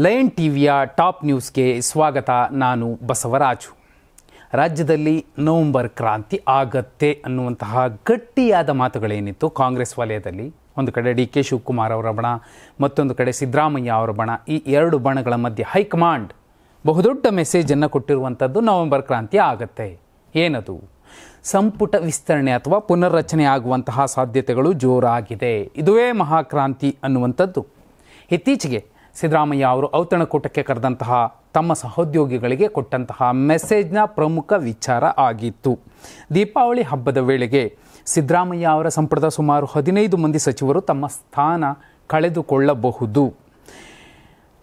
Lion ಟಿವಿಯ top ನ್ಯೂಸ್ಗೆ ಸ್ವಾಗತ. ನಾನು ಬಸವರಾಜು. ರಾಜ್ಯದಲ್ಲಿ ನವೆಂಬರ್ ಕ್ರಾಂತಿ ಆಗತ್ತೆ ಅನ್ನುವಂತಹ ಗಟ್ಟಿಯಾದ ಮಾತುಗಳೇನಿತ್ತು ಕಾಂಗ್ರೆಸ್ ವಲಯದಲ್ಲಿ, ಒಂದು ಕಡೆ ಡಿ ಕೆ ಶಿವಕುಮಾರ್ ಅವರ ಬಣ, ಮತ್ತೊಂದು ಕಡೆ ಸಿದ್ದರಾಮಯ್ಯ ಅವರ ಬಣ, ಈ ಎರಡು ಬಣಗಳ ಮಧ್ಯೆ ಹೈಕಮಾಂಡ್ ಬಹುದೊಡ್ಡ ಮೆಸೇಜನ್ನು ಕೊಟ್ಟಿರುವಂಥದ್ದು ನವೆಂಬರ್ ಕ್ರಾಂತಿ ಆಗತ್ತೆ. ಏನದು? ಸಂಪುಟ ವಿಸ್ತರಣೆ ಅಥವಾ ಪುನರ್ರಚನೆ ಆಗುವಂತಹ ಸಾಧ್ಯತೆಗಳು ಜೋರಾಗಿದೆ. ಇದುವೇ ಮಹಾಕ್ರಾಂತಿ ಅನ್ನುವಂಥದ್ದು ಇತ್ತೀಚೆಗೆ ಸಿದ್ದರಾಮಯ್ಯ ಅವರು ಔತಣಕೂಟಕ್ಕೆ ಕರೆದಂತಹ ತಮ್ಮ ಸಹೋದ್ಯೋಗಿಗಳಿಗೆ ಕೊಟ್ಟಂತಹ ಮೆಸೇಜ್ನ ಪ್ರಮುಖ ವಿಚಾರ ಆಗಿತ್ತು. ದೀಪಾವಳಿ ಹಬ್ಬದ ವೇಳೆಗೆ ಸಿದ್ದರಾಮಯ್ಯ ಅವರ ಸಂಪುಟದ ಸುಮಾರು 15 ಮಂದಿ ಸಚಿವರು ತಮ್ಮ ಸ್ಥಾನ ಕಳೆದುಕೊಳ್ಳಬಹುದು.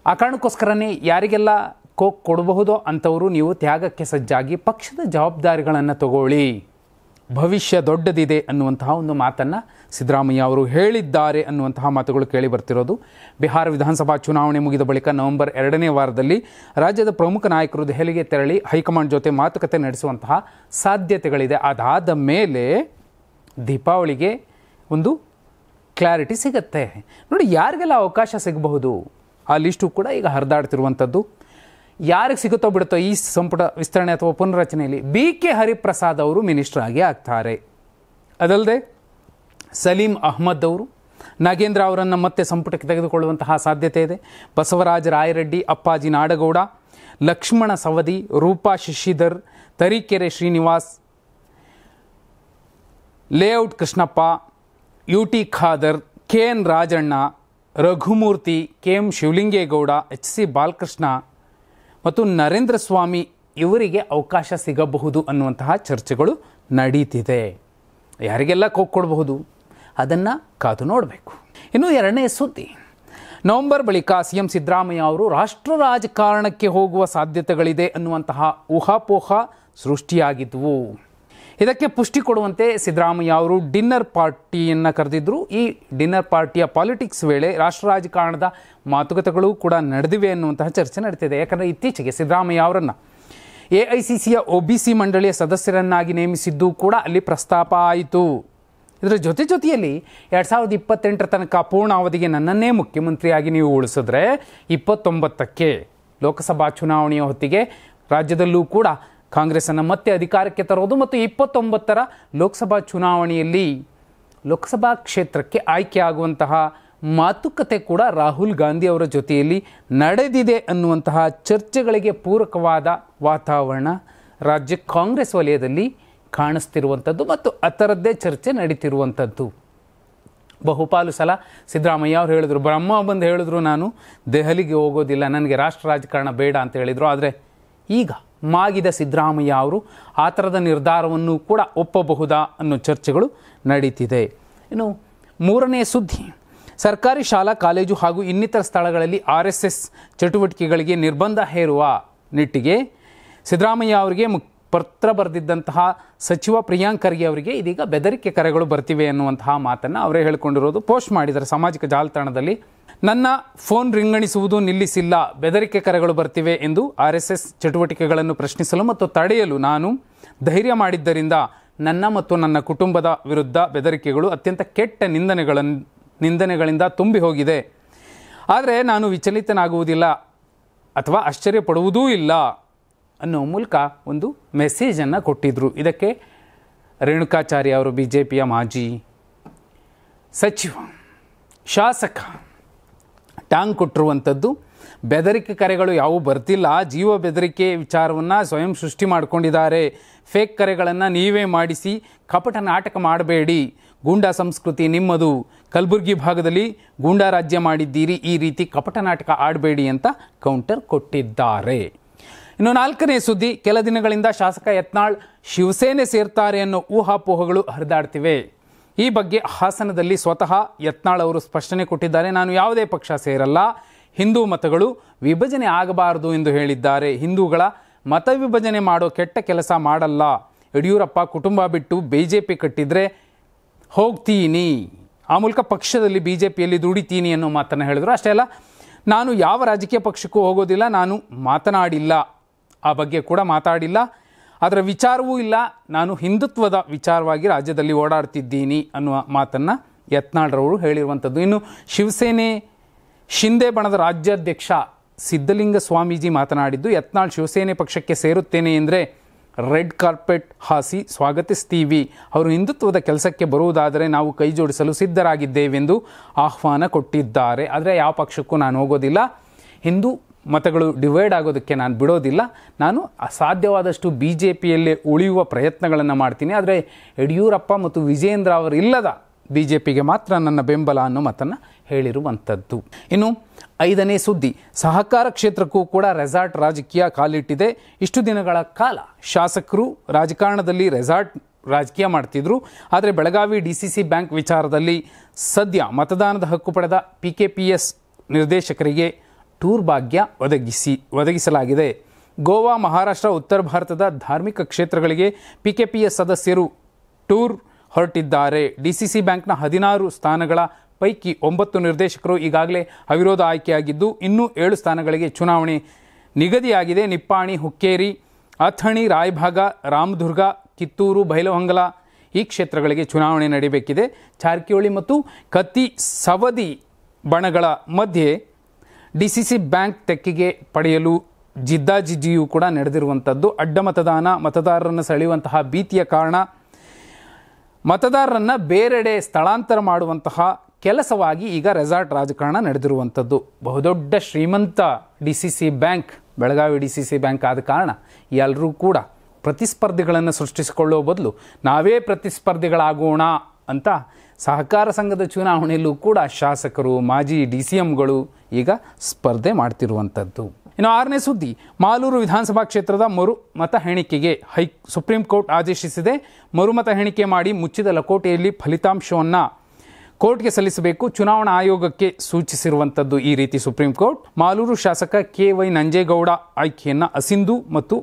ಆ ಕಾರಣಕ್ಕೋಸ್ಕರನೇ ಯಾರಿಗೆಲ್ಲ ಕೊಡಬಹುದೋ ಅಂಥವರು ನೀವು ತ್ಯಾಗಕ್ಕೆ ಸಜ್ಜಾಗಿ ಪಕ್ಷದ ಜವಾಬ್ದಾರಿಗಳನ್ನು ತಗೊಳ್ಳಿ, ಭವಿಷ್ಯ ದೊಡ್ಡದಿದೆ ಅನ್ನುವಂತಹ ಒಂದು ಮಾತನ್ನು ಸಿದ್ದರಾಮಯ್ಯ ಅವರು ಹೇಳಿದ್ದಾರೆ ಅನ್ನುವಂತಹ ಮಾತುಗಳು ಕೇಳಿ ಬರ್ತಿರೋದು. ಬಿಹಾರ ವಿಧಾನಸಭಾ ಚುನಾವಣೆ ಮುಗಿದ ಬಳಿಕ ನವೆಂಬರ್ 2ನೇ ವಾರದಲ್ಲಿ ರಾಜ್ಯದ ಪ್ರಮುಖ ನಾಯಕರು ದೆಹಲಿಗೆ ತೆರಳಿ ಹೈಕಮಾಂಡ್ ಜೊತೆ ಮಾತುಕತೆ ನಡೆಸುವಂತಹ ಸಾಧ್ಯತೆಗಳಿದೆ. ಅದಾದ ಮೇಲೆ ದೀಪಾವಳಿಗೆ ಒಂದು ಕ್ಲಾರಿಟಿ ಸಿಗುತ್ತೆ. ನೋಡಿ, ಯಾರಿಗೆಲ್ಲ ಅವಕಾಶ ಸಿಗಬಹುದು ಆ ಲಿಸ್ಟು ಕೂಡ ಈಗ ಹರಿದಾಡ್ತಿರುವಂಥದ್ದು. ಯಾರಿಗೆ ಸಿಗುತ್ತೋ ಬಿಡುತ್ತೋ ಈ ಸಂಪುಟ ವಿಸ್ತರಣೆ ಅಥವಾ ಪುನರ್ರಚನೆಯಲ್ಲಿ BK ಹರಿಪ್ರಸಾದ್ ಅವರು ಮಿನಿಸ್ಟರ್ ಆಗಿ ಆಗ್ತಾರೆ. ಅದಲ್ಲದೆ ಸಲೀಂ ಅಹ್ಮದ್ ಅವರು, ನಾಗೇಂದ್ರ ಅವರನ್ನು ಮತ್ತೆ ಸಂಪುಟಕ್ಕೆ ತೆಗೆದುಕೊಳ್ಳುವಂತಹ ಸಾಧ್ಯತೆ ಇದೆ. Basavaraj Rayareddy, Appaji Nadagouda, Lakshman Savadi, Roopa Shashidhar, Tarikere Srinivas, layout Krishnappa, UT Khader, KN Rajanna, Raghumurthy, KM Shivalingegowda, HC Balakrishna ಮತ್ತು ನರೇಂದ್ರ ಸ್ವಾಮಿ ಇವರಿಗೆ ಅವಕಾಶ ಸಿಗಬಹುದು ಅನ್ನುವಂತಹ ಚರ್ಚೆಗಳು ನಡೀತಿದೆ. ಯಾರಿಗೆಲ್ಲ ಕೊಡಬಹುದು ಅದನ್ನು ಕಾದು ನೋಡಬೇಕು. ಇನ್ನು 2ನೇ ಸುದ್ದಿ, ನವೆಂಬರ್ ಬಳಿಕ CM ಸಿದ್ದರಾಮಯ್ಯ ಅವರು ರಾಷ್ಟ್ರ ರಾಜಕಾರಣಕ್ಕೆ ಹೋಗುವ ಸಾಧ್ಯತೆಗಳಿದೆ ಅನ್ನುವಂತಹ ಊಹಾಪೋಹ ಸೃಷ್ಟಿಯಾಗಿದ್ವು. ಇದಕ್ಕೆ ಪುಷ್ಟಿ ಕೊಡುವಂತೆ ಸಿದ್ದರಾಮಯ್ಯ ಅವರು ಡಿನ್ನರ್ ಪಾರ್ಟಿಯನ್ನು ಕರೆದಿದ್ದರು. ಈ ಡಿನ್ನರ್ ಪಾರ್ಟಿಯ ಪಾಲಿಟಿಕ್ಸ್ ವೇಳೆ ರಾಷ್ಟ್ರ ರಾಜಕಾರಣದ ಮಾತುಕತೆಗಳು ಕೂಡ ನಡೆದಿವೆ ಅನ್ನುವಂತಹ ಚರ್ಚೆ ನಡೀತಿದೆ. ಯಾಕಂದರೆ ಇತ್ತೀಚೆಗೆ ಸಿದ್ದರಾಮಯ್ಯ ಅವರನ್ನು AICCಯ OBC ಮಂಡಳಿಯ ಸದಸ್ಯರನ್ನಾಗಿ ನೇಮಿಸಿದ್ದು ಕೂಡ ಅಲ್ಲಿ ಪ್ರಸ್ತಾಪ ಆಯಿತು. ಇದರ ಜೊತೆಯಲ್ಲಿ 2028 ತನಕ ಪೂರ್ಣಾವಧಿಗೆ ನನ್ನನ್ನೇ ಮುಖ್ಯಮಂತ್ರಿಯಾಗಿ ನೀವು ಉಳಿಸಿದ್ರೆ 29ಕ್ಕೆ ಲೋಕಸಭಾ ಚುನಾವಣೆಯ ಹೊತ್ತಿಗೆ ರಾಜ್ಯದಲ್ಲೂ ಕೂಡ ಕಾಂಗ್ರೆಸ್ಸನ್ನು ಮತ್ತೆ ಅಧಿಕಾರಕ್ಕೆ ತರೋದು ಮತ್ತು 29ರ ಲೋಕಸಭಾ ಚುನಾವಣೆಯಲ್ಲಿ ಲೋಕಸಭಾ ಕ್ಷೇತ್ರಕ್ಕೆ ಆಯ್ಕೆಯಾಗುವಂತಹ ಮಾತುಕತೆ ಕೂಡ ರಾಹುಲ್ ಗಾಂಧಿ ಅವರ ಜೊತೆಯಲ್ಲಿ ನಡೆದಿದೆ ಅನ್ನುವಂತಹ ಚರ್ಚೆಗಳಿಗೆ ಪೂರಕವಾದ ವಾತಾವರಣ ರಾಜ್ಯ ಕಾಂಗ್ರೆಸ್ ವಲಯದಲ್ಲಿ ಕಾಣಿಸ್ತಿರುವಂಥದ್ದು ಮತ್ತು ಅದರದ್ದೇ ಚರ್ಚೆ ನಡೀತಿರುವಂಥದ್ದು. ಬಹುಪಾಲು ಸಲ ಸಿದ್ದರಾಮಯ್ಯ ಅವರು ಹೇಳಿದ್ರು, ಬ್ರಹ್ಮ ಬಂದು ಹೇಳಿದ್ರು ನಾನು ದೆಹಲಿಗೆ ಹೋಗೋದಿಲ್ಲ, ನನಗೆ ರಾಷ್ಟ್ರ ರಾಜಕಾರಣ ಬೇಡ ಅಂತ ಹೇಳಿದರು. ಆದರೆ ಈಗ ಮಾಗಿದ ಸಿದ್ದರಾಮಯ್ಯ ಅವರು ಆ ಥರದ ನಿರ್ಧಾರವನ್ನು ಕೂಡ ಒಪ್ಪಬಹುದಾ ಅನ್ನೋ ಚರ್ಚೆಗಳು ನಡೀತಿದೆ. ಇನ್ನು 3ನೇ ಸುದ್ದಿ, ಸರ್ಕಾರಿ ಶಾಲಾ ಕಾಲೇಜು ಹಾಗೂ ಇನ್ನಿತರ ಸ್ಥಳಗಳಲ್ಲಿ RSS ಚಟುವಟಿಕೆಗಳಿಗೆ ನಿರ್ಬಂಧ ಹೇರುವ ನಿಟ್ಟಿಗೆ ಸಿದ್ದರಾಮಯ್ಯ ಅವರಿಗೆ ಪತ್ರ ಬರೆದಿದ್ದಂತಹ ಸಚಿವ ಪ್ರಿಯಾಂಕ್ ಖರ್ಗೆ ಅವರಿಗೆ ಇದೀಗ ಬೆದರಿಕೆ ಕರೆಗಳು ಬರ್ತಿವೆ ಅನ್ನುವಂತಹ ಮಾತನ್ನು ಅವರೇ ಹೇಳಿಕೊಂಡಿರೋದು. ಪೋಸ್ಟ್ ಮಾಡಿದ್ದಾರೆ ಸಾಮಾಜಿಕ ಜಾಲತಾಣದಲ್ಲಿ. ನನ್ನ ಫೋನ್ ರಿಂಗಣಿಸುವುದು ನಿಲ್ಲಿಸಿಲ್ಲ, ಬೆದರಿಕೆ ಕರೆಗಳು ಬರ್ತಿವೆ ಎಂದು RSS ಚಟುವಟಿಕೆಗಳನ್ನು ಪ್ರಶ್ನಿಸಲು ಮತ್ತು ತಡೆಯಲು ನಾನು ಧೈರ್ಯ ಮಾಡಿದ್ದರಿಂದ ನನ್ನ ಮತ್ತು ನನ್ನ ಕುಟುಂಬದ ವಿರುದ್ಧ ಬೆದರಿಕೆಗಳು ಅತ್ಯಂತ ಕೆಟ್ಟ ನಿಂದನೆಗಳಿಂದ ತುಂಬಿ ಹೋಗಿದೆ. ಆದರೆ ನಾನು ವಿಚಲಿತನಾಗುವುದಿಲ್ಲ ಅಥವಾ ಆಶ್ಚರ್ಯಪಡುವುದೂ ಇಲ್ಲ ಅನ್ನೋ ಮೂಲಕ ಒಂದು ಮೆಸೇಜನ್ನು ಕೊಟ್ಟಿದ್ದರು. ಇದಕ್ಕೆ ರೇಣುಕಾಚಾರ್ಯ ಅವರು, BJPಯ ಮಾಜಿ ಸಚಿವ, ಶಾಸಕ, ಟಾಂಗ್ ಕೊಟ್ಟಿರುವಂಥದ್ದು. ಬೆದರಿಕೆ ಕರೆಗಳು ಯಾವುವು ಬರ್ತಿಲ್ಲ, ಜೀವ ಬೆದರಿಕೆ ವಿಚಾರವನ್ನು ಸ್ವಯಂ ಸೃಷ್ಟಿ ಮಾಡಿಕೊಂಡಿದ್ದಾರೆ. ಫೇಕ್ ಕರೆಗಳನ್ನು ನೀವೇ ಮಾಡಿಸಿ ಕಪಟ ನಾಟಕ ಮಾಡಬೇಡಿ, ಗೂಂಡಾ ಸಂಸ್ಕೃತಿ ನಿಮ್ಮದು, ಕಲಬುರಗಿ ಭಾಗದಲ್ಲಿ ಗೂಂಡಾ ರಾಜ್ಯ ಮಾಡಿದ್ದೀರಿ, ಈ ರೀತಿ ಕಪಟ ನಾಟಕ ಆಡಬೇಡಿ ಅಂತ ಕೌಂಟರ್ ಕೊಟ್ಟಿದ್ದಾರೆ. ಇನ್ನು 4ನೇ ಸುದ್ದಿ, ಕೆಲ ದಿನಗಳಿಂದ ಶಾಸಕ ಯತ್ನಾಳ್ ಶಿವಸೇನೆ ಸೇರ್ತಾರೆ ಅನ್ನೋ ಊಹಾಪೋಹಗಳು ಹರಿದಾಡ್ತಿವೆ. ಈ ಬಗ್ಗೆ ಹಾಸನದಲ್ಲಿ ಸ್ವತಃ ಯತ್ನಾಳ್ ಅವರು ಸ್ಪಷ್ಟನೆ ಕೊಟ್ಟಿದ್ದಾರೆ. ನಾನು ಯಾವುದೇ ಪಕ್ಷ ಸೇರಲ್ಲ, ಹಿಂದೂ ಮತಗಳು ವಿಭಜನೆ ಆಗಬಾರದು ಎಂದು ಹೇಳಿದ್ದಾರೆ. ಹಿಂದೂಗಳ ಮತ ವಿಭಜನೆ ಮಾಡೋ ಕೆಟ್ಟ ಕೆಲಸ ಮಾಡಲ್ಲ. ಯಡಿಯೂರಪ್ಪ ಕುಟುಂಬ ಬಿಟ್ಟು BJP ಕಟ್ಟಿದ್ರೆ ಹೋಗ್ತೀನಿ, ಆ ಮೂಲಕ ಪಕ್ಷದಲ್ಲಿ BJPಯಲ್ಲಿ ದುಡಿತೀನಿ ಅನ್ನೋ ಮಾತನ್ನು ಹೇಳಿದ್ರು. ಅಷ್ಟೇ ಅಲ್ಲ, ನಾನು ಯಾವ ರಾಜಕೀಯ ಪಕ್ಷಕ್ಕೂ ಹೋಗೋದಿಲ್ಲ, ನಾನು ಮಾತನಾಡಿಲ್ಲ, ಆ ಬಗ್ಗೆ ಕೂಡ ಮಾತಾಡಿಲ್ಲ, ಅದರ ವಿಚಾರವೂ ಇಲ್ಲ, ನಾನು ಹಿಂದುತ್ವದ ವಿಚಾರವಾಗಿ ರಾಜ್ಯದಲ್ಲಿ ಓಡಾಡ್ತಿದ್ದೀನಿ ಅನ್ನುವ ಮಾತನ್ನು ಯತ್ನಾಳ್ರವರು ಹೇಳಿರುವಂಥದ್ದು. ಇನ್ನು ಶಿವಸೇನೆ ಶಿಂದೆ ಬಣದ ರಾಜ್ಯಾಧ್ಯಕ್ಷ ಸಿದ್ಧಲಿಂಗ ಸ್ವಾಮೀಜಿ ಮಾತನಾಡಿದ್ದು, ಯತ್ನಾಳ್ ಶಿವಸೇನೆ ಪಕ್ಷಕ್ಕೆ ಸೇರುತ್ತೇನೆ ಎಂದರೆ ರೆಡ್ ಕಾರ್ಪೆಟ್ ಹಾಸಿ ಸ್ವಾಗತಿಸ್ತೀವಿ. ಅವರು ಹಿಂದುತ್ವದ ಕೆಲಸಕ್ಕೆ ಬರುವುದಾದರೆ ನಾವು ಕೈ ಜೋಡಿಸಲು ಸಿದ್ಧರಾಗಿದ್ದೇವೆಂದು ಆಹ್ವಾನ ಕೊಟ್ಟಿದ್ದಾರೆ. ಆದರೆ ಯಾವ ಪಕ್ಷಕ್ಕೂ ನಾನು ಹೋಗೋದಿಲ್ಲ, ಹಿಂದೂ ಮತಗಳು ಡಿವೈಡ್ ಆಗೋದಕ್ಕೆ ನಾನು ಬಿಡೋದಿಲ್ಲ, ನಾನು ಅಸಾಧ್ಯವಾದಷ್ಟು BJPಯಲ್ಲೇ ಉಳಿಯುವ ಪ್ರಯತ್ನಗಳನ್ನು ಮಾಡ್ತೀನಿ, ಆದರೆ ಯಡಿಯೂರಪ್ಪ ಮತ್ತು ವಿಜಯೇಂದ್ರ ಅವರು ಇಲ್ಲದ BJPಗೆ ಮಾತ್ರ ನನ್ನ ಬೆಂಬಲ ಅನ್ನೋ ಮಾತನ್ನು ಹೇಳಿರುವಂಥದ್ದು. ಇನ್ನು 5ನೇ ಸುದ್ದಿ, ಸಹಕಾರ ಕ್ಷೇತ್ರಕ್ಕೂ ಕೂಡ ರೆಸಾರ್ಟ್ ರಾಜಕೀಯ ಕಾಲಿಟ್ಟಿದೆ. ಇಷ್ಟು ದಿನಗಳ ಕಾಲ ಶಾಸಕರು ರಾಜಕಾರಣದಲ್ಲಿ ರೆಸಾರ್ಟ್ ರಾಜಕೀಯ ಮಾಡ್ತಿದ್ರು. ಆದರೆ ಬೆಳಗಾವಿ DCC ಬ್ಯಾಂಕ್ ವಿಚಾರದಲ್ಲಿ ಸದ್ಯ ಮತದಾನದ ಹಕ್ಕು ಪಡೆದ PKPS ನಿರ್ದೇಶಕರಿಗೆ ಟೂರ್ ಭಾಗ್ಯ ಒದಗಿಸಲಾಗಿದೆ. ಗೋವಾ, ಮಹಾರಾಷ್ಟ್ರ, ಉತ್ತರ ಭಾರತದ ಧಾರ್ಮಿಕ ಕ್ಷೇತ್ರಗಳಿಗೆ PKPS ಸದಸ್ಯರು ಟೂರ್ ಹೊರಟಿದ್ದಾರೆ. DCC ಬ್ಯಾಂಕ್ನ 16 ಸ್ಥಾನಗಳ ಪೈಕಿ 9 ನಿರ್ದೇಶಕರು ಈಗಾಗಲೇ ಅವಿರೋಧ ಆಯ್ಕೆಯಾಗಿದ್ದು, ಇನ್ನೂ 7 ಸ್ಥಾನಗಳಿಗೆ ಚುನಾವಣೆ ನಿಗದಿಯಾಗಿದೆ. ನಿಪ್ಪಾಣಿ, ಹುಕ್ಕೇರಿ, ಅಥಣಿ, ರಾಯಭಾಗ, ರಾಮದುರ್ಗ, ಕಿತ್ತೂರು, ಬೈಲಹೊಂಗಲ ಈ ಕ್ಷೇತ್ರಗಳಿಗೆ ಚುನಾವಣೆ ನಡೆಯಬೇಕಿದೆ. ಜಾರಕಿಹೊಳಿ ಮತ್ತು ಕತ್ತಿ ಸವದಿ ಬಣಗಳ ಮಧ್ಯೆ DCC ಬ್ಯಾಂಕ್ ತೆಕ್ಕೆಗೆ ಪಡೆಯಲು ಜಿದ್ದಾಜಿದ್ದಿಯೂ ಕೂಡ ನಡೆದಿರುವಂಥದ್ದು. ಅಡ್ಡ ಮತದಾರರನ್ನು ಸೆಳೆಯುವಂತಹ ಭೀತಿಯ ಕಾರಣ ಮತದಾರರನ್ನು ಬೇರೆಡೆ ಸ್ಥಳಾಂತರ ಮಾಡುವಂತಹ ಕೆಲಸವಾಗಿ ಈಗ ರೆಸಾರ್ಟ್ ರಾಜಕಾರಣ ನಡೆದಿರುವಂಥದ್ದು. ಬಹುದೊಡ್ಡ ಶ್ರೀಮಂತ DCC bank, Belagavi DCC bank ಆದ ಕಾರಣ ಎಲ್ಲರೂ ಕೂಡ ಪ್ರತಿಸ್ಪರ್ಧಿಗಳನ್ನು ಸೃಷ್ಟಿಸಿಕೊಳ್ಳುವ ಬದಲು ನಾವೇ ಪ್ರತಿಸ್ಪರ್ಧಿಗಳಾಗೋಣ ಅಂತ ಸಹಕಾರ ಸಂಘದ ಚುನಾವಣೆಯಲ್ಲೂ ಕೂಡ ಶಾಸಕರು, ಮಾಜಿ DCMಗಳು ಈಗ ಸ್ಪರ್ಧೆ ಮಾಡ್ತಿರುವಂಥದ್ದು. ಇನ್ನು 6ನೇ ಸುದ್ದಿ, ಮಾಲೂರು ವಿಧಾನಸಭಾ ಕ್ಷೇತ್ರದ ಮತ ಎಣಿಕೆಗೆ ಸುಪ್ರೀಂ ಕೋರ್ಟ್ ಆದೇಶಿಸಿದೆ. ಮರುಮತ ಎಣಿಕೆ ಮಾಡಿ ಮುಚ್ಚಿದ ಲಕೋಟೆಯಲ್ಲಿ ಫಲಿತಾಂಶವನ್ನು ಕೋರ್ಟ್ಗೆ ಸಲ್ಲಿಸಬೇಕು. ಚುನಾವಣಾ ಆಯೋಗಕ್ಕೆ ಸೂಚಿಸಿರುವಂಥದ್ದು ಈ ರೀತಿ ಸುಪ್ರೀಂ ಕೋರ್ಟ್. ಮಾಲೂರು ಶಾಸಕ KY ನಂಜೇಗೌಡ ಆಯ್ಕೆಯನ್ನು ಅಸಿಂಧು ಮತ್ತು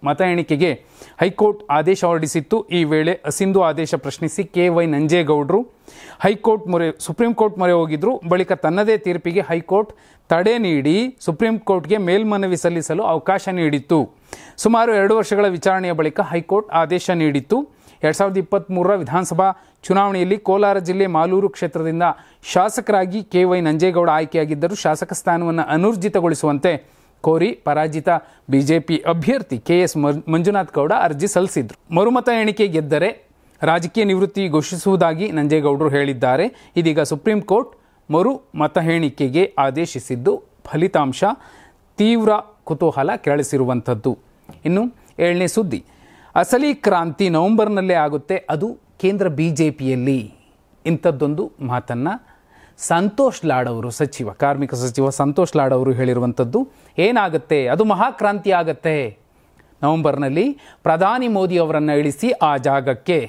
ಮತ ಎಣಿಕೆಗೆ ಹೈಕೋರ್ಟ್ ಆದೇಶ ಹೊರಡಿಸಿತ್ತು. ಈ ವೇಳೆ ಅಸಿಂಧು ಆದೇಶ ಪ್ರಶ್ನಿಸಿ KY ನಂಜೇಗೌಡರು ಸುಪ್ರೀಂ ಕೋರ್ಟ್ ಮೊರೆ ಹೋಗಿದ್ರು. ಬಳಿಕ ತನ್ನದೇ ತೀರ್ಪಿಗೆ ಹೈಕೋರ್ಟ್ ತಡೆ ನೀಡಿ ಸುಪ್ರೀಂ ಕೋರ್ಟ್ಗೆ ಮೇಲ್ಮನವಿ ಸಲ್ಲಿಸಲು ಅವಕಾಶ ನೀಡಿತ್ತು. ಸುಮಾರು 2 ವರ್ಷಗಳ ವಿಚಾರಣೆಯ ಬಳಿಕ ಹೈಕೋರ್ಟ್ ಆದೇಶ ನೀಡಿತ್ತು. 2023ರ ವಿಧಾನಸಭಾ ಚುನಾವಣೆಯಲ್ಲಿ ಕೋಲಾರ ಜಿಲ್ಲೆ ಮಾಲೂರು ಕ್ಷೇತ್ರದಿಂದ ಶಾಸಕರಾಗಿ KY ನಂಜೇಗೌಡ ಆಯ್ಕೆಯಾಗಿದ್ದರು. ಶಾಸಕ ಸ್ಥಾನವನ್ನು ಅನೂರ್ಜಿತಗೊಳಿಸುವಂತೆ ಕೋರಿ ಪರಾಜಿತ BJP ಅಭ್ಯರ್ಥಿ KS ಮಂಜುನಾಥ್ ಗೌಡ ಅರ್ಜಿ ಸಲ್ಲಿಸಿದ್ರು. ಮರುಮತ ಎಣಿಕೆ ಗೆದ್ದರೆ ರಾಜಕೀಯ ನಿವೃತ್ತಿ ಘೋಷಿಸುವುದಾಗಿ ನಂಜೇಗೌಡರು ಹೇಳಿದ್ದಾರೆ. ಇದೀಗ ಸುಪ್ರೀಂ ಕೋರ್ಟ್ ಮರು ಮತ ಎಣಿಕೆಗೆ ಆದೇಶಿಸಿದ್ದು ಫಲಿತಾಂಶ ತೀವ್ರ ಕುತೂಹಲ ಕೆರಳಿಸಿರುವಂಥದ್ದು. ಇನ್ನು 7ನೇ ಸುದ್ದಿ, ಅಸಲಿ ಕ್ರಾಂತಿ ನವೆಂಬರ್ನಲ್ಲೇ ಆಗುತ್ತೆ, ಅದು ಕೇಂದ್ರ BJPಯಲ್ಲಿ. ಇಂಥದ್ದೊಂದು ಮಾತನ್ನು ಸಂತೋಷ್ ಲಾಡ್ ಅವರು, ಕಾರ್ಮಿಕ ಸಚಿವ ಸಂತೋಷ್ ಲಾಡ್ ಅವರು ಹೇಳಿರುವಂಥದ್ದು. ಏನಾಗುತ್ತೆ, ಅದು ಮಹಾಕ್ರಾಂತಿ ಆಗತ್ತೆ. ನವೆಂಬರ್ನಲ್ಲಿ ಪ್ರಧಾನಿ ಮೋದಿ ಅವರನ್ನು ಇಳಿಸಿ ಆ ಜಾಗಕ್ಕೆ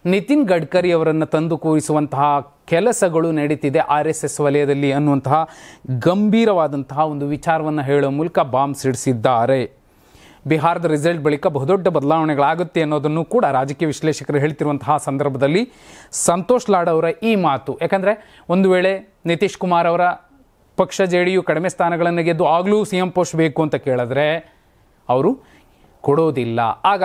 ನಿತಿನ್ ಗಡ್ಕರಿ ಅವರನ್ನು ತಂದು ಕೂರಿಸುವಂತಹ ಕೆಲಸಗಳು ನಡೀತಿದೆ RSS ವಲಯದಲ್ಲಿ ಅನ್ನುವಂತಹ ಗಂಭೀರವಾದಂತಹ ಒಂದು ವಿಚಾರವನ್ನು ಹೇಳುವ ಮೂಲಕ ಬಾಂಬ್ ಸಿಡಿಸಿದ್ದಾರೆ. ಬಿಹಾರದ ರಿಸಲ್ಟ್ ಬಳಿಕ ಬಹುದೊಡ್ಡ ಬದಲಾವಣೆಗಳಾಗುತ್ತೆ ಅನ್ನೋದನ್ನು ಕೂಡ ರಾಜಕೀಯ ವಿಶ್ಲೇಷಕರು ಹೇಳ್ತಿರುವಂತಹ ಸಂದರ್ಭದಲ್ಲಿ ಸಂತೋಷ್ ಲಾಡ್ ಅವರ ಈ ಮಾತು, ಯಾಕಂದರೆ ಒಂದು ವೇಳೆ ನಿತೀಶ್ ಕುಮಾರ್ ಅವರ ಪಕ್ಷ JDU ಕಡಿಮೆ ಸ್ಥಾನಗಳನ್ನು ಗೆದ್ದು ಆಗಲೂ CM ಪೋಸ್ಟ್ ಬೇಕು ಅಂತ ಕೇಳಿದ್ರೆ ಅವರು ಕೊಡೋದಿಲ್ಲ. ಆಗ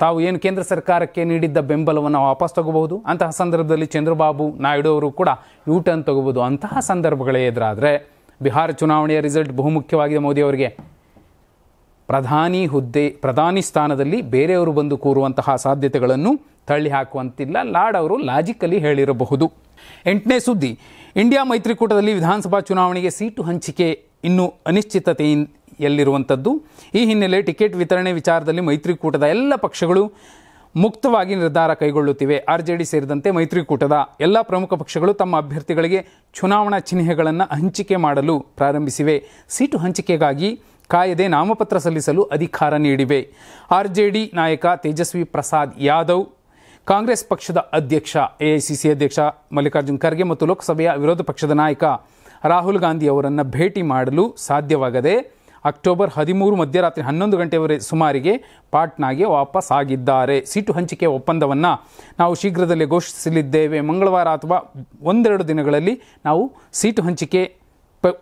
ತಾವು ಏನು ಕೇಂದ್ರ ಸರ್ಕಾರಕ್ಕೆ ನೀಡಿದ್ದ ಬೆಂಬಲವನ್ನು ವಾಪಸ್ ತಗೋಬಹುದು. ಅಂತಹ ಸಂದರ್ಭದಲ್ಲಿ ಚಂದ್ರಬಾಬು ನಾಯ್ಡು ಅವರು ಕೂಡ U-ಟರ್ನ್ ತಗೋಬಹುದು. ಅಂತಹ ಸಂದರ್ಭಗಳೇ ಎದುರಾದರೆ ಬಿಹಾರ ಚುನಾವಣೆಯ ರಿಸಲ್ಟ್ ಬಹುಮುಖ್ಯವಾಗಿದೆ. ಮೋದಿ ಅವರಿಗೆ ಪ್ರಧಾನಿ ಸ್ಥಾನದಲ್ಲಿ ಬೇರೆಯವರು ಬಂದು ಕೂರುವಂತಹ ಸಾಧ್ಯತೆಗಳನ್ನು ತಳ್ಳಿ ಹಾಕುವಂತಿಲ್ಲ. ಲಾಡ್ ಅವರು ಲಾಜಿಕಲಿ ಹೇಳಿರಬಹುದು. 8ನೇ ಸುದ್ದಿ, ಇಂಡಿಯಾ ಮೈತ್ರಿಕೂಟದಲ್ಲಿ ವಿಧಾನಸಭಾ ಚುನಾವಣೆಗೆ ಸೀಟು ಹಂಚಿಕೆ ಇನ್ನೂ ಅನಿಶ್ಚಿತತೆಯಲ್ಲಿರುವಂಥದ್ದು. ಈ ಹಿನ್ನೆಲೆ ಟಿಕೆಟ್ ವಿತರಣೆ ವಿಚಾರದಲ್ಲಿ ಮೈತ್ರಿಕೂಟದ ಎಲ್ಲ ಪಕ್ಷಗಳು ಮುಕ್ತವಾಗಿ ನಿರ್ಧಾರ ಕೈಗೊಳ್ಳುತ್ತಿವೆ. RJD ಸೇರಿದಂತೆ ಮೈತ್ರಿಕೂಟದ ಎಲ್ಲ ಪ್ರಮುಖ ಪಕ್ಷಗಳು ತಮ್ಮ ಅಭ್ಯರ್ಥಿಗಳಿಗೆ ಚುನಾವಣಾ ಚಿಹ್ನೆಗಳನ್ನು ಹಂಚಿಕೆ ಮಾಡಲು ಪ್ರಾರಂಭಿಸಿವೆ. ಸೀಟು ಹಂಚಿಕೆಗಾಗಿ ಕಾಯದೆ ನಾಮಪತ್ರ ಸಲ್ಲಿಸಲು ಅಧಿಕಾರ ನೀಡಿವೆ. RJD ನಾಯಕ ತೇಜಸ್ವಿ ಪ್ರಸಾದ್ ಯಾದವ್, ಕಾಂಗ್ರೆಸ್ ಪಕ್ಷದ ಅಧ್ಯಕ್ಷ AICC ಅಧ್ಯಕ್ಷ ಮಲ್ಲಿಕಾರ್ಜುನ್ ಖರ್ಗೆ ಮತ್ತು ಲೋಕಸಭೆಯ ವಿರೋಧ ಪಕ್ಷದ ನಾಯಕ ರಾಹುಲ್ ಗಾಂಧಿ ಅವರನ್ನು ಭೇಟಿ ಮಾಡಲು ಸಾಧ್ಯವಾಗದೆ ಅಕ್ಟೋಬರ್ 13 ಮಧ್ಯರಾತ್ರಿ 11 ಗಂಟೆಯವರೆ ಸುಮಾರಿಗೆ ಪಾಟ್ನಾಗೆ ವಾಪಸ್ ಆಗಿದ್ದಾರೆ. ಸೀಟು ಹಂಚಿಕೆ ಒಪ್ಪಂದವನ್ನು ನಾವು ಶೀಘ್ರದಲ್ಲೇ ಘೋಷಿಸಲಿದ್ದೇವೆ. ಮಂಗಳವಾರ ಅಥವಾ 1-2 ದಿನಗಳಲ್ಲಿ ನಾವು ಸೀಟು ಹಂಚಿಕೆ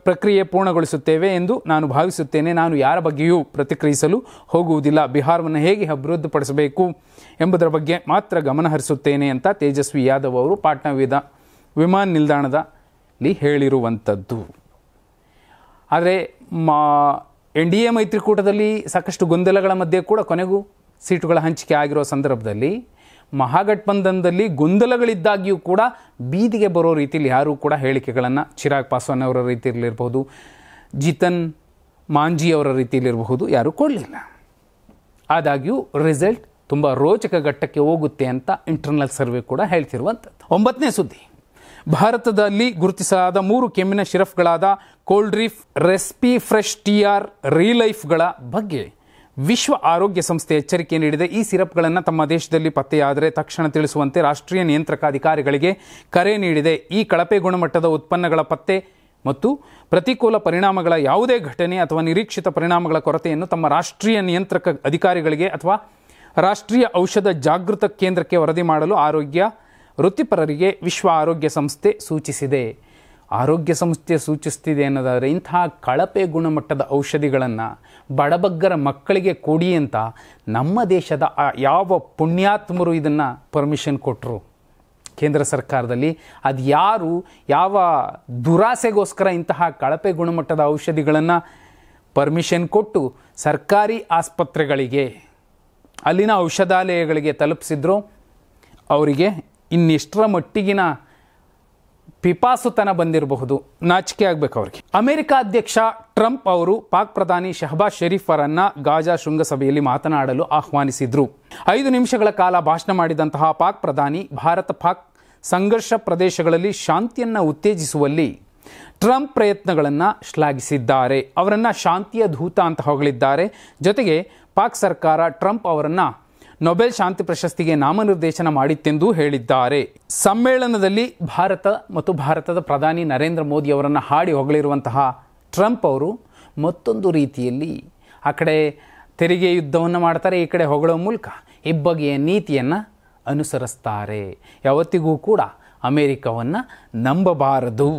ಪ್ರಕ್ರಿಯೆ ಪೂರ್ಣಗೊಳಿಸುತ್ತೇವೆ ಎಂದು ನಾನು ಭಾವಿಸುತ್ತೇನೆ. ನಾನು ಯಾರ ಬಗ್ಗೆಯೂ ಪ್ರತಿಕ್ರಿಯಿಸಲು ಹೋಗುವುದಿಲ್ಲ. ಬಿಹಾರವನ್ನು ಹೇಗೆ ಅಭಿವೃದ್ಧಿಪಡಿಸಬೇಕು ಎಂಬುದರ ಬಗ್ಗೆ ಮಾತ್ರ ಗಮನ ಹರಿಸುತ್ತೇನೆ ಅಂತ ತೇಜಸ್ವಿ ಯಾದವ್ ಅವರು ಪಾಟ್ನಾ ವಿಮಾನ ನಿಲ್ದಾಣದಲ್ಲಿ ಹೇಳಿರುವಂಥದ್ದು. ಆದರೆ NDA ಮೈತ್ರಿಕೂಟದಲ್ಲಿ ಸಾಕಷ್ಟು ಗೊಂದಲಗಳ ಮಧ್ಯೆ ಕೂಡ ಕೊನೆಗೂ ಸೀಟುಗಳ ಹಂಚಿಕೆ ಆಗಿರೋ ಸಂದರ್ಭದಲ್ಲಿ ಮಹಾಗಠಬಂಧನದಲ್ಲಿ ಗೊಂದಲಗಳಿದ್ದಾಗಿಯೂ ಕೂಡ ಬೀದಿಗೆ ಬರೋ ರೀತಿಯಲ್ಲಿ ಯಾರೂ ಕೂಡ ಹೇಳಿಕೆಗಳನ್ನು ಚಿರಾಗ್ ಪಾಸ್ವಾನ್ ಅವರ ರೀತಿಯಲ್ಲಿರ್ಬೋದು, ಜಿತನ್ ಮಾಂಜಿ ಅವರ ರೀತಿಯಲ್ಲಿರಬಹುದು ಯಾರೂ ಕೊಡಲಿಲ್ಲ. ಆದಾಗ್ಯೂ ರಿಸಲ್ಟ್ ತುಂಬ ರೋಚಕ ಘಟ್ಟಕ್ಕೆ ಹೋಗುತ್ತೆ ಅಂತ ಇಂಟರ್ನಲ್ ಸರ್ವೆ ಕೂಡ ಹೇಳ್ತಿರುವಂಥದ್ದು. 9ನೇ ಸುದ್ದಿ, ಭಾರತದಲ್ಲಿ ಗುರುತಿಸಲಾದ 3 ಕೆಮ್ಮಿನ ಸಿರಪ್ಗಳಾದ Coldrif, Respifresh TR, ರೀಲೈಫ್ಗಳ ಬಗ್ಗೆ ವಿಶ್ವ ಆರೋಗ್ಯ ಸಂಸ್ಥೆ ಎಚ್ಚರಿಕೆ ನೀಡಿದೆ. ಈ ಸಿರಪ್ಗಳನ್ನು ತಮ್ಮ ದೇಶದಲ್ಲಿ ಪತ್ತೆಯಾದರೆ ತಕ್ಷಣ ತಿಳಿಸುವಂತೆ ರಾಷ್ಟ್ರೀಯ ನಿಯಂತ್ರಕ ಅಧಿಕಾರಿಗಳಿಗೆ ಕರೆ ನೀಡಿದೆ. ಈ ಕಳಪೆ ಗುಣಮಟ್ಟದ ಉತ್ಪನ್ನಗಳ ಪತ್ತೆ ಮತ್ತು ಪ್ರತಿಕೂಲ ಪರಿಣಾಮಗಳ ಯಾವುದೇ ಘಟನೆ ಅಥವಾ ನಿರೀಕ್ಷಿತ ಪರಿಣಾಮಗಳ ಕೊರತೆಯನ್ನು ತಮ್ಮ ರಾಷ್ಟ್ರೀಯ ನಿಯಂತ್ರಕ ಅಧಿಕಾರಿಗಳಿಗೆ ಅಥವಾ ರಾಷ್ಟ್ರೀಯ ಔಷಧ ಜಾಗೃತ ಕೇಂದ್ರಕ್ಕೆ ವರದಿ ಮಾಡಲು ಆರೋಗ್ಯ ವೃತ್ತಿಪರರಿಗೆ ವಿಶ್ವ ಆರೋಗ್ಯ ಸಂಸ್ಥೆ ಸೂಚಿಸಿದೆ. ಆರೋಗ್ಯ ಸಂಸ್ಥೆ ಸೂಚಿಸ್ತಿದೆ ಅನ್ನೋದಾದರೆ ಇಂತಹ ಕಳಪೆ ಗುಣಮಟ್ಟದ ಔಷಧಿಗಳನ್ನು ಬಡಬಗ್ಗರ ಮಕ್ಕಳಿಗೆ ಕೊಡಿ ಅಂತ ನಮ್ಮ ದೇಶದ ಯಾವ ಪುಣ್ಯಾತ್ಮರು ಇದನ್ನು ಪರ್ಮಿಷನ್ ಕೊಟ್ಟರು ಕೇಂದ್ರ ಸರ್ಕಾರದಲ್ಲಿ? ಅದು ಯಾರು ಯಾವ ದುರಾಸೆಗೋಸ್ಕರ ಇಂತಹ ಕಳಪೆ ಗುಣಮಟ್ಟದ ಔಷಧಿಗಳನ್ನು ಪರ್ಮಿಷನ್ ಕೊಟ್ಟು ಸರ್ಕಾರಿ ಆಸ್ಪತ್ರೆಗಳಿಗೆ, ಅಲ್ಲಿನ ಔಷಧಾಲಯಗಳಿಗೆ ತಲುಪಿಸಿದ್ರು? ಅವರಿಗೆ ಇನ್ನೆಷ್ಟರ ಮಟ್ಟಿಗಿನ ಪಿಪಾಸುತನ ಬಂದಿರಬಹುದು, ನಾಚಿಕೆ ಆಗಬೇಕು ಅವ್ರಿಗೆ. ಅಮೆರಿಕ ಅಧ್ಯಕ್ಷ ಟ್ರಂಪ್ ಅವರು ಪಾಕ್ ಪ್ರಧಾನಿ ಶಹಬಾಜ್ ಶರೀಫ್ ಅವರನ್ನು ಗಾಜಾ ಶೃಂಗಸಭೆಯಲ್ಲಿ ಮಾತನಾಡಲು ಆಹ್ವಾನಿಸಿದ್ರು. 5 ನಿಮಿಷಗಳ ಕಾಲ ಭಾಷಣ ಮಾಡಿದಂತಹ ಪಾಕ್ ಪ್ರಧಾನಿ ಭಾರತ ಪಾಕ್ ಸಂಘರ್ಷ ಪ್ರದೇಶಗಳಲ್ಲಿ ಶಾಂತಿಯನ್ನು ಉತ್ತೇಜಿಸುವಲ್ಲಿ ಟ್ರಂಪ್ ಪ್ರಯತ್ನಗಳನ್ನು ಶ್ಲಾಘಿಸಿದ್ದಾರೆ. ಅವರನ್ನು ಶಾಂತಿಯ ದೂತ ಅಂತ ಹೊಗಳಿದ್ದಾರೆ. ಜೊತೆಗೆ ಪಾಕ್ ಸರ್ಕಾರ ಟ್ರಂಪ್ ಅವರನ್ನು ನೊಬೆಲ್ ಶಾಂತಿ ಪ್ರಶಸ್ತಿಗೆ ನಾಮನಿರ್ದೇಶನ ಮಾಡಿತ್ತೆಂದೂ ಹೇಳಿದ್ದಾರೆ. ಸಮ್ಮೇಳನದಲ್ಲಿ ಭಾರತ ಮತ್ತು ಭಾರತದ ಪ್ರಧಾನಿ ನರೇಂದ್ರ ಮೋದಿ ಅವರನ್ನು ಹಾಡಿ ಹೊಗಳಿರುವಂತಹ ಟ್ರಂಪ್ ಅವರು ಮತ್ತೊಂದು ರೀತಿಯಲ್ಲಿ ಆ ಕಡೆ ತೆರಿಗೆ ಯುದ್ಧವನ್ನು ಮಾಡ್ತಾರೆ, ಈ ಕಡೆ ಹೊಗಳೋ ಮೂಲಕ ಇಬ್ಬಗೆಯ ನೀತಿಯನ್ನು ಅನುಸರಿಸ್ತಾರೆ. ಯಾವತ್ತಿಗೂ ಕೂಡ ಅಮೇರಿಕವನ್ನು ನಂಬಬಾರದು,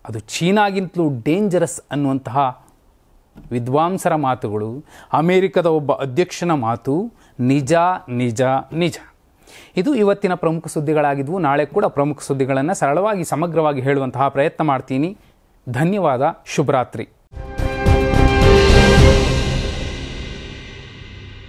ಅದು ಚೀನಾಗಿಂತಲೂ ಡೇಂಜರಸ್ ಅನ್ನುವಂತಹ ವಿದ್ವಾಂಸರ ಮಾತುಗಳು, ಅಮೇರಿಕದ ಒಬ್ಬ ಅಧ್ಯಕ್ಷನ ಮಾತು ನಿಜ ನಿಜ ನಿಜ. ಇದು ಇವತ್ತಿನ ಪ್ರಮುಖ ಸುದ್ದಿಗಳಾಗಿದ್ವು. ನಾಳೆ ಕೂಡ ಪ್ರಮುಖ ಸುದ್ದಿಗಳನ್ನು ಸರಳವಾಗಿ ಸಮಗ್ರವಾಗಿ ಹೇಳುವಂತಹ ಪ್ರಯತ್ನ ಮಾಡ್ತೀನಿ. ಧನ್ಯವಾದ. ಶುಭರಾತ್ರಿ.